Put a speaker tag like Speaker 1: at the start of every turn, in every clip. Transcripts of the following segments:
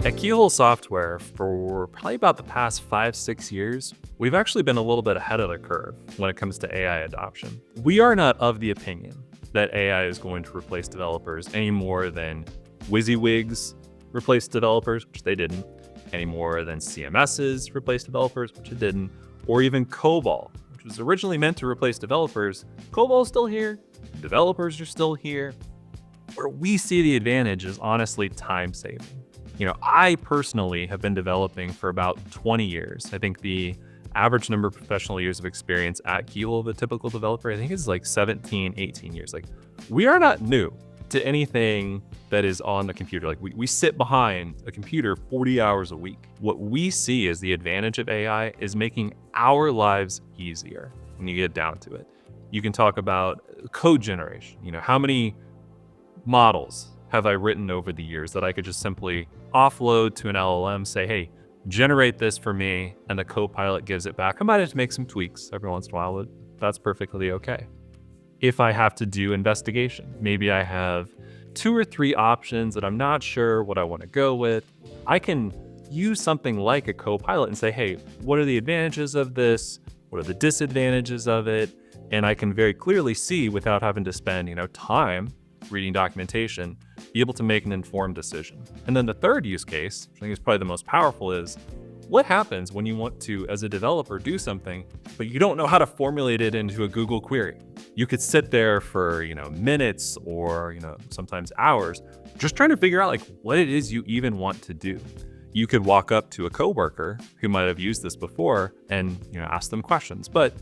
Speaker 1: At Keyhole Software, for probably about the past 5-6 years, we've actually been a little bit ahead of the curve when it comes to AI adoption. We are not of the opinion that AI is going to replace developers any more than WYSIWYGs replaced developers, which they didn't, any more than CMSs replaced developers, which it didn't, or even COBOL, which was originally meant to replace developers. COBOL is still here, developers are still here. Where we see the advantage is honestly time saving. I personally have been developing for about 20 years. I think the average number of professional years of experience at Keyhole of a typical developer, I think is like 17, 18 years. We are not new to anything that is on the computer. We sit behind a computer 40 hours a week. What we see as the advantage of AI is making our lives easier when you get down to it. You can talk about code generation. How many models have I written over the years that I could just simply offload to an LLM, say, hey, generate this for me, and the Copilot gives it back. I might have to make some tweaks every once in a while, but that's perfectly okay. If I have to do investigation, maybe I have 2 or 3 options that I'm not sure what I want to go with, I can use something like a Copilot and say, hey, what are the advantages of this? What are the disadvantages of it? And I can very clearly see, without having to spend, time reading documentation, be able to make an informed decision. And then the third use case, which I think is probably the most powerful, is what happens when you want to, as a developer, do something, but you don't know how to formulate it into a Google query. You could sit there for, minutes or, sometimes hours, just trying to figure out what it is you even want to do. You could walk up to a coworker who might have used this before and, ask them questions. But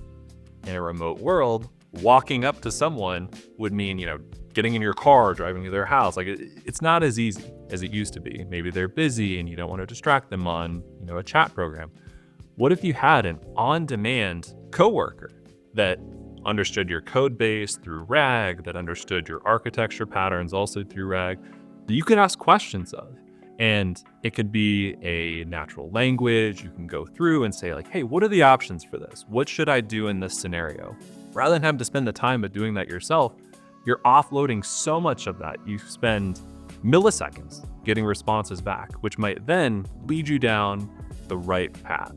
Speaker 1: in a remote world, walking up to someone would mean, getting in your car, driving to their house. It's not as easy as it used to be. Maybe they're busy and you don't want to distract them on, a chat program. What if you had an on-demand coworker that understood your code base through RAG, that understood your architecture patterns also through RAG, that you could ask questions of? And it could be a natural language. You can go through and say hey, what are the options for this? What should I do in this scenario? Rather than having to spend the time of doing that yourself, you're offloading so much of that. You spend milliseconds getting responses back, which might then lead you down the right path.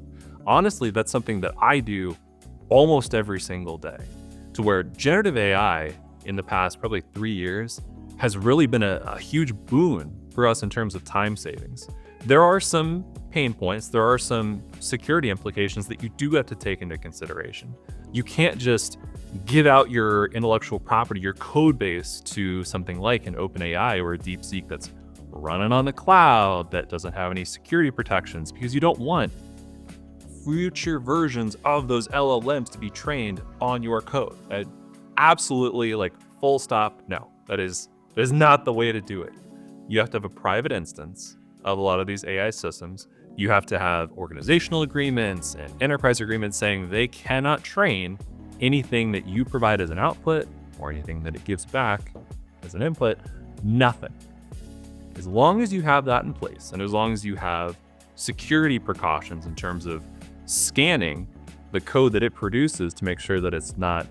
Speaker 1: Honestly, that's something that I do almost every single day, to where generative AI in the past probably 3 years has really been a huge boon for us in terms of time savings. There are some pain points, there are some security implications that you do have to take into consideration. You can't just give out your intellectual property, your code base, to something like an OpenAI or a DeepSeek that's running on the cloud that doesn't have any security protections, because you don't want future versions of those LLMs to be trained on your code. Absolutely, full stop, no. That is not the way to do it. You have to have a private instance of a lot of these AI systems. You have to have organizational agreements and enterprise agreements saying they cannot train anything that you provide as an output or anything that it gives back as an input. Nothing. As long as you have that in place, and as long as you have security precautions in terms of scanning the code that it produces to make sure that it's not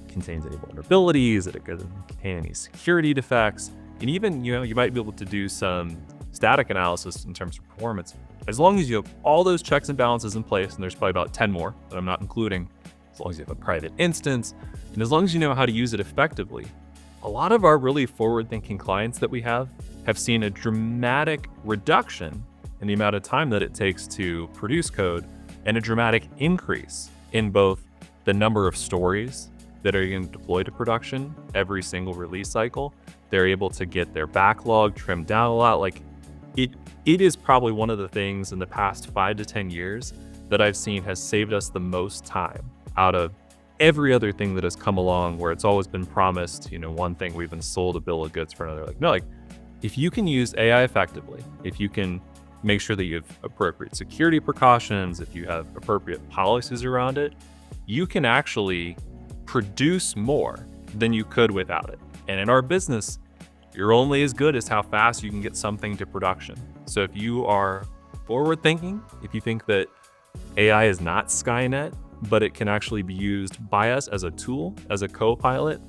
Speaker 1: contains any vulnerabilities, that it doesn't contain any security defects, and even you might be able to do some static analysis in terms of performance. As long as you have all those checks and balances in place, and there's probably about 10 more that I'm not including, as long as you have a private instance, and as long as you know how to use it effectively, a lot of our really forward-thinking clients that we have seen a dramatic reduction in the amount of time that it takes to produce code, and a dramatic increase in both the number of stories that are getting deployed to production every single release cycle. They're able to get their backlog trimmed down a lot. It is probably one of the things in the past 5 to 10 years that I've seen has saved us the most time out of every other thing that has come along, where it's always been promised, one thing, we've been sold a bill of goods for another. If you can use AI effectively, if you can make sure that you have appropriate security precautions, if you have appropriate policies around it, you can actually produce more than you could without it. And in our business, you're only as good as how fast you can get something to production. So if you are forward thinking, if you think that AI is not Skynet, but it can actually be used by us as a tool, as a co-pilot,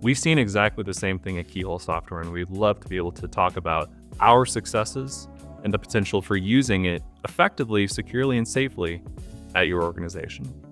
Speaker 1: we've seen exactly the same thing at Keyhole Software, and we'd love to be able to talk about our successes and the potential for using it effectively, securely, and safely at your organization.